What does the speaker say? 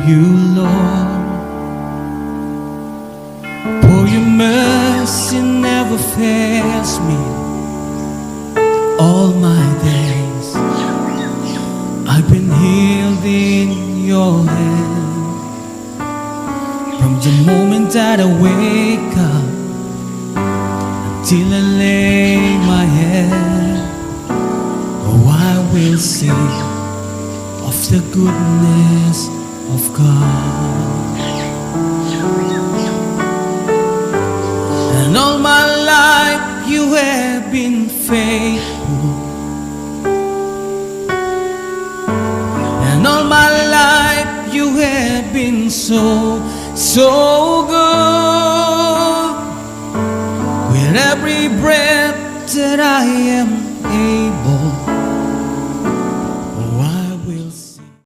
you, Lord. For your mercy never fails me. All my days I've been healed in your hand. From the moment that I wake up till I lay my head, oh, I will sing of the goodness of God. And all my life you have been faithful, and all my life you have been so good. With every breath that I am